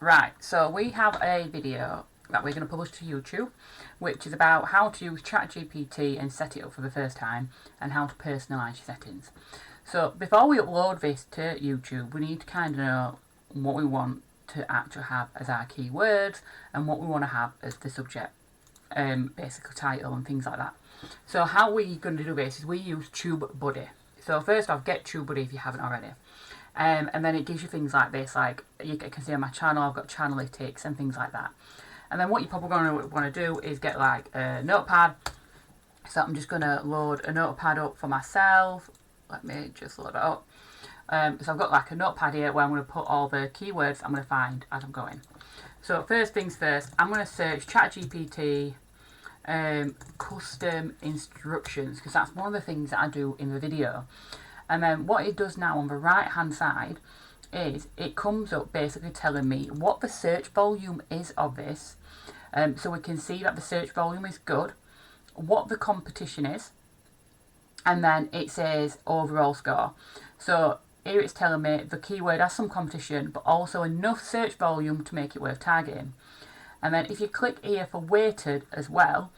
Right, so we have a video that we're going to publish to YouTube, which is about how to use ChatGPT and set it up for the first time, and how to personalise your settings. So before we upload this to YouTube, we need to kind of know what we want to actually have as our keywords and what we want to have as the subject, basically title and things like that. So how we're going to do this is we use Tubebuddy. So first off, get Tubebuddy if you haven't already. And then it gives you things like this, like you can see on my channel, I've got channelytics and things like that. And then what you're probably going to want to do is get like a notepad. So I'm just going to load a notepad up for myself. Let me just load it up. So I've got like a notepad here where I'm going to put all the keywords I'm going to find as I'm going. So first things first, I'm going to search ChatGPT custom instructions, because that's one of the things that I do in the video. And then what it does now on the right hand side is it comes up basically telling me what the search volume is of this. So we can see that the search volume is good, what the competition is, and then it says overall score. So here it's telling me the keyword has some competition but also enough search volume to make it worth targeting. And then if you click here for weighted as well,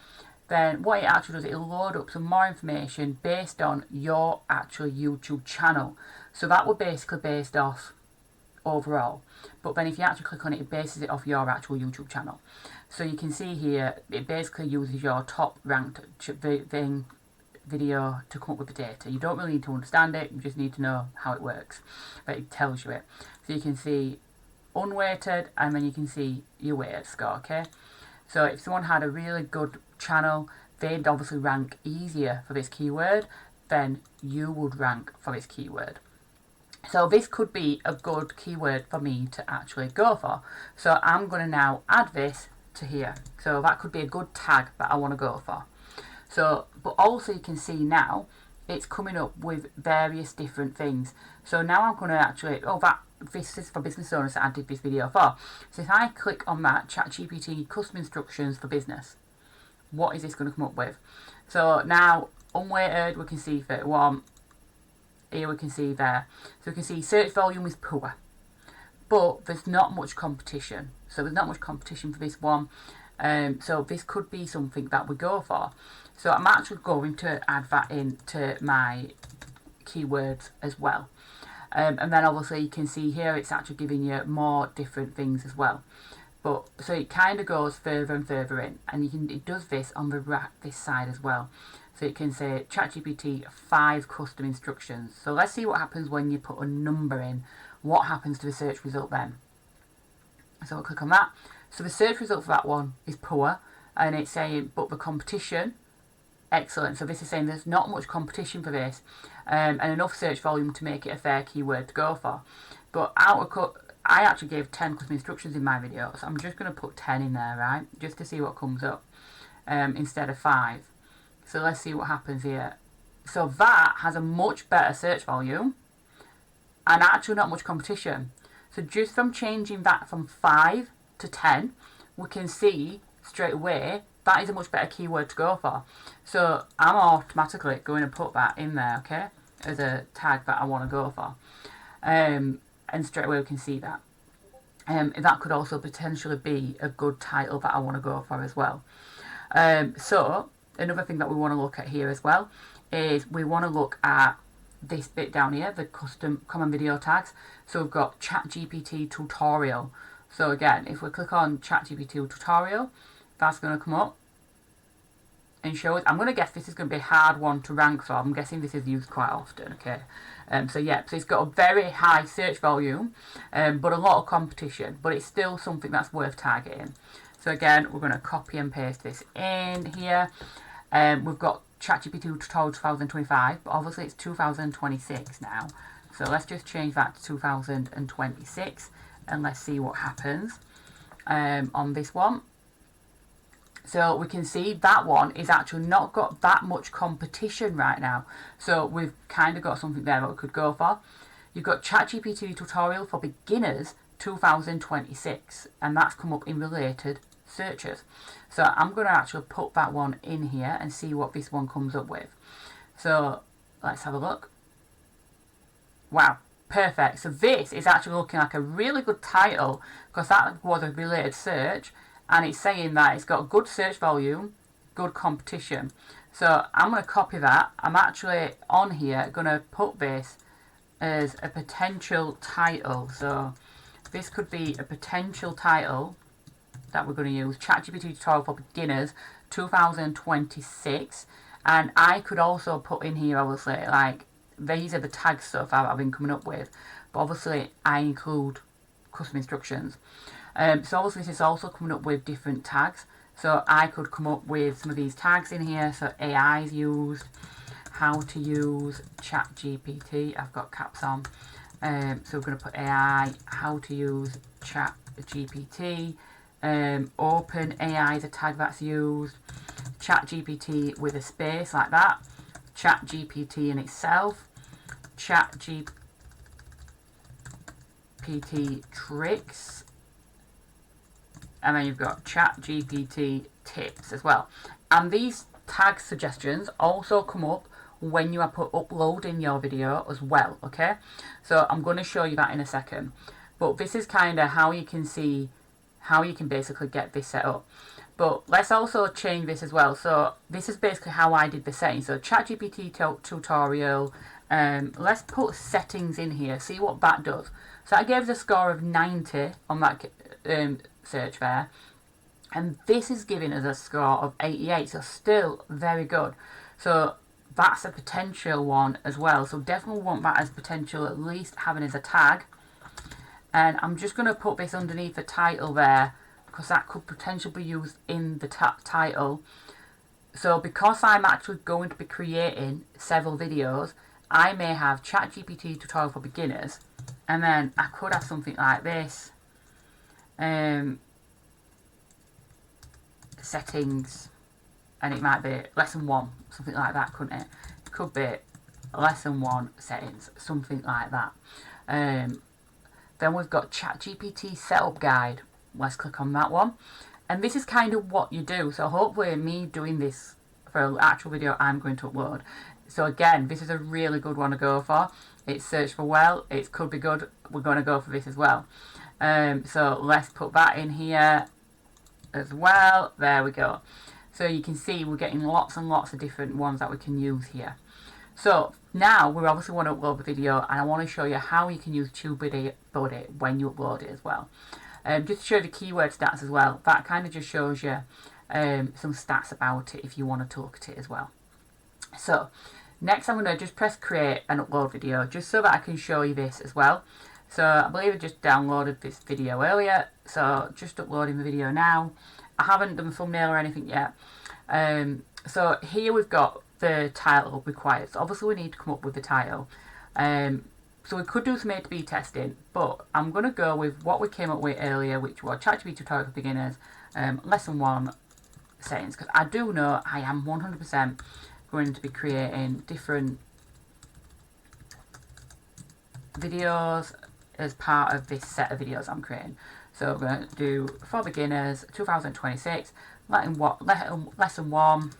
then what it actually does, it'll load up some more information based on your actual YouTube channel. So that would basically based off overall. But then if you actually click on it, it bases it off your actual YouTube channel. So you can see here, it basically uses your top ranked video to come up with the data. You don't really need to understand it, you just need to know how it works. But it tells you it. So you can see unweighted, and then you can see your weighted score, okay? So if someone had a really good channel, they'd obviously rank easier for this keyword than you would rank for this keyword. So this could be a good keyword for me to actually go for. So I'm going to now add this to here. So that could be a good tag that I want to go for. So, but also you can see now it's coming up with various different things. So now I'm going to actually, this is for business owners that I did this video for. So if I click on that, ChatGPT custom instructions for business, what is this going to come up with? So now, unweighted, we can see 31. Here we can see there. So we can see search volume is poor, but there's not much competition. So there's not much competition for this one. So this could be something that we go for. So I'm actually going to add that into my keywords as well. And then obviously you can see here it's actually giving you more different things as well. But so it kind of goes further and further in, and it does this on this side as well. So it can say ChatGPT 5 custom instructions. So let's see what happens when you put a number in. What happens to the search result then? So I'll click on that. So the search result for that one is poor, and it's saying but the competition, excellent. So this is saying there's not much competition for this, and enough search volume to make it a fair keyword to go for. But I actually gave 10 custom instructions in my video, so I'm just going to put 10 in there, right, just to see what comes up, instead of 5. So let's see what happens here. So that has a much better search volume and actually not much competition. So just from changing that from 5 to 10, we can see straight away that is a much better keyword to go for. So I'm automatically going to put that in there, okay, as a tag that I want to go for. And straight away we can see that. That could also potentially be a good title that I want to go for as well. So another thing that we want to look at here as well is we want to look at this bit down here, the custom common video tags. So we've got ChatGPT tutorial. So again, if we click on ChatGPT tutorial, that's going to come up and show us. I'm going to guess this is going to be a hard one to rank for. I'm guessing this is used quite often, okay? So it's got a very high search volume, but a lot of competition, but it's still something that's worth targeting. So again, we're going to copy and paste this in here. We've got ChatGPT tutorial 2025, but obviously it's 2026 now. So let's just change that to 2026 and let's see what happens on this one. So we can see that one is actually not got that much competition right now. So we've kind of got something there that we could go for. You've got ChatGPT tutorial for beginners 2026, and that's come up in related searches. So I'm going to actually put that one in here and see what this one comes up with. So let's have a look. Wow, Perfect. So this is actually looking like a really good title because that was a related search, and it's saying that it's got good search volume, good competition. So I'm going to copy that. I'm actually on here going to put this as a potential title. So this could be a potential title that we're going to use. ChatGPT tutorial for beginners 2026. And I could also put in here, obviously, like, these are the tag stuff I've been coming up with. But obviously, I include custom instructions. So obviously, this is also coming up with different tags. So I could come up with some of these tags in here. So AI is used, how to use ChatGPT. I've got caps on. So we're going to put AI, how to use ChatGPT. Open AI is a tag that's used. ChatGPT with a space like that. ChatGPT in itself. ChatGPT tricks. And then you've got ChatGPT tips as well. And these tag suggestions also come up when you are uploading your video as well, okay? So I'm going to show you that in a second. But this is kind of how you can see how you can basically get this set up. But let's also change this as well. So this is basically how I did the settings. So ChatGPT tutorial. Let's put settings in here. See what that does. So that gives a score of 90 on that search there. And this is giving us a score of 88. So still very good. So that's a potential one as well. So definitely want that as potential, at least having as a tag. And I'm just going to put this underneath the title there, because that could potentially be used in the title. So because I'm actually going to be creating several videos, I may have ChatGPT tutorial for beginners, and then I could have something like this. Settings, and it might be lesson 1, something like that, couldn't it? It could be lesson 1 settings, something like that. Then we've got ChatGPT setup guide. Let's click on that one. And this is kind of what you do. So hopefully me doing this for an actual video I'm going to upload. So again, this is a really good one to go for. It's searched for well. It could be good. We're going to go for this as well. So let's put that in here as well. There we go. So you can see we're getting lots and lots of different ones that we can use here. So now we obviously want to upload the video, and I want to show you how you can use Tubebuddy when you upload it as well. Just to show you the keyword stats as well. That kind of just shows you some stats about it if you want to look at it as well. So next I'm going to just press create and upload video, just so that I can show you this as well. So I believe I just downloaded this video earlier, so just uploading the video now. I haven't done the thumbnail or anything yet. So here we've got the title required. So obviously we need to come up with the title. So we could do some A/B testing, but I'm going to go with what we came up with earlier, which was ChatGPT tutorial for beginners, lesson 1 settings, because I do know I am 100% going to be creating different videos as part of this set of videos I'm creating. So we're going to do for beginners 2026, lesson 1,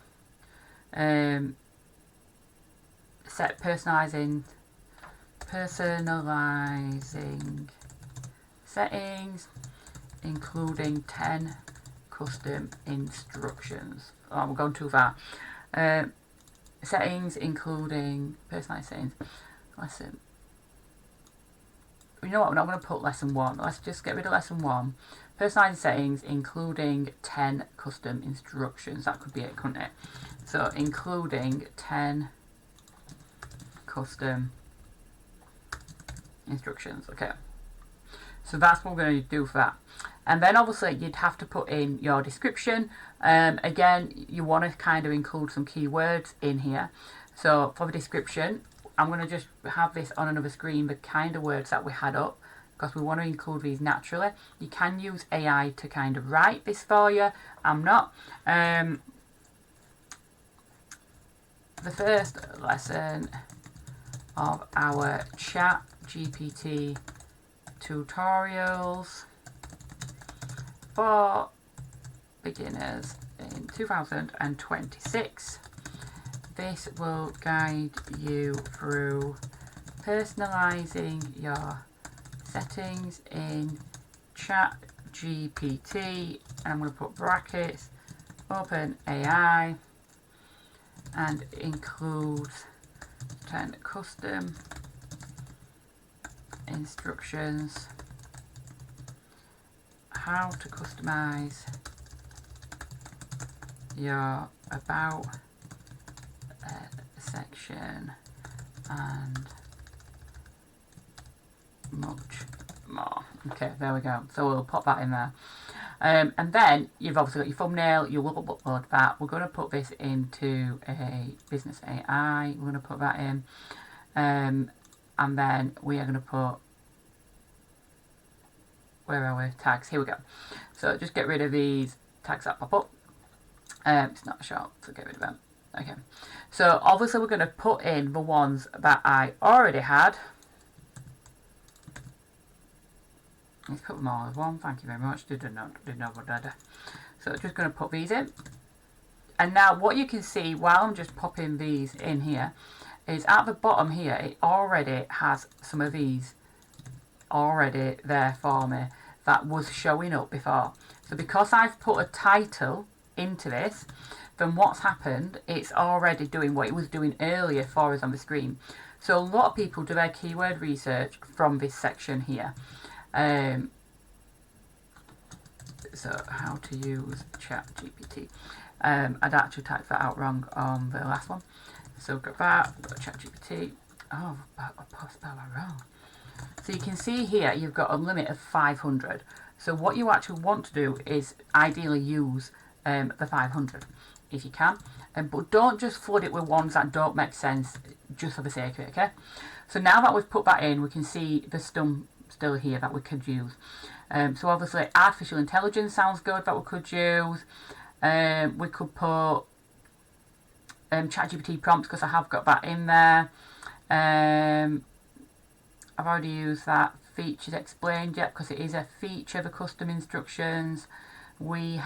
set personalizing settings, including 10 custom instructions. Oh, we're going too far. Settings including personalized settings. Lesson. You know what? We're not going to put lesson 1. Let's just get rid of lesson 1. Personalized settings including 10 custom instructions. That could be it, couldn't it? So including 10 custom instructions. Okay. So that's what we're going to do for that. And then obviously you'd have to put in your description. Again, you want to kind of include some keywords in here. So for the description, I'm going to just have this on another screen, the kind of words that we had up, because we want to include these naturally. You can use AI to kind of write this for you. I'm not. The first lesson of our ChatGPT tutorials for beginners in 2026. This will guide you through personalizing your settings in ChatGPT, and I'm going to put brackets, open AI, and includes 10 custom instructions how to customize your about section and much more. Okay, there we go. So we'll pop that in there. And then you've obviously got your thumbnail. You will upload that. We're going to put this into a business AI. We're going to put that in. And then we are going to put, where are we? Tags. Here we go. So just get rid of these tags that pop up. It's not short, so get rid of them. Okay. So obviously we're going to put in the ones that I already had. Let's put them all as one. Thank you very much. Didn't know what I did. So just going to put these in. And now what you can see while I'm just popping these in here is at the bottom here, it already has some of these already there for me that was showing up before. So because I've put a title into this, then what's happened, it's already doing what it was doing earlier for us on the screen. So a lot of people do their keyword research from this section here. So how to use ChatGPT. I'd actually typed that out wrong on the last one. So we've got that, we've got ChatGPT. Oh, I spelled that wrong. So you can see here you've got a limit of 500. So what you actually want to do is ideally use the 500 if you can. But don't just flood it with ones that don't make sense just for the sake of it, okay? So now that we've put that in, we can see the stump still here that we could use. So obviously artificial intelligence sounds good that we could use. We could put ChatGPT prompts because I have got that in there. I've already used that. Features explained yet because it is a feature, the custom instructions. We'll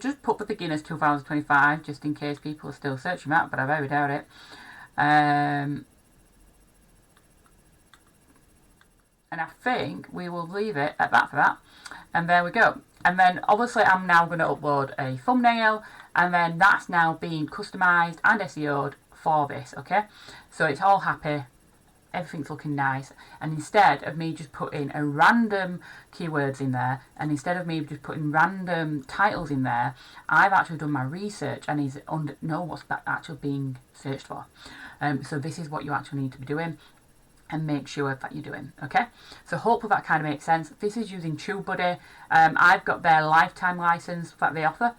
just put the beginners 2025 just in case people are still searching that, but I very doubt it. And I think we will leave it at that for that. And there we go. And then obviously I'm now going to upload a thumbnail, and then that's now being customized and SEO'd for this, okay? So it's all happy. Everything's looking nice, and instead of me just putting a random keywords in there, and instead of me just putting random titles in there, I've actually done my research and know what's actually being searched for. So this is what you actually need to be doing, and make sure that you're doing, okay? So hopefully that kind of makes sense. This is using Tubebuddy. I've got their lifetime license that they offer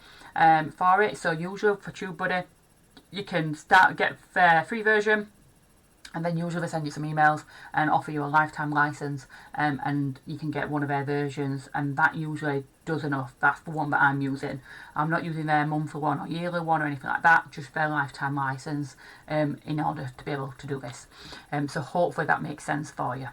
for it. So usually for Tubebuddy, you can get their free version, and then usually they send you some emails and offer you a lifetime license, and you can get one of their versions, and that usually does enough. That's the one that I'm using. I'm not using their monthly one or yearly one or anything like that, just their lifetime license in order to be able to do this. So hopefully that makes sense for you.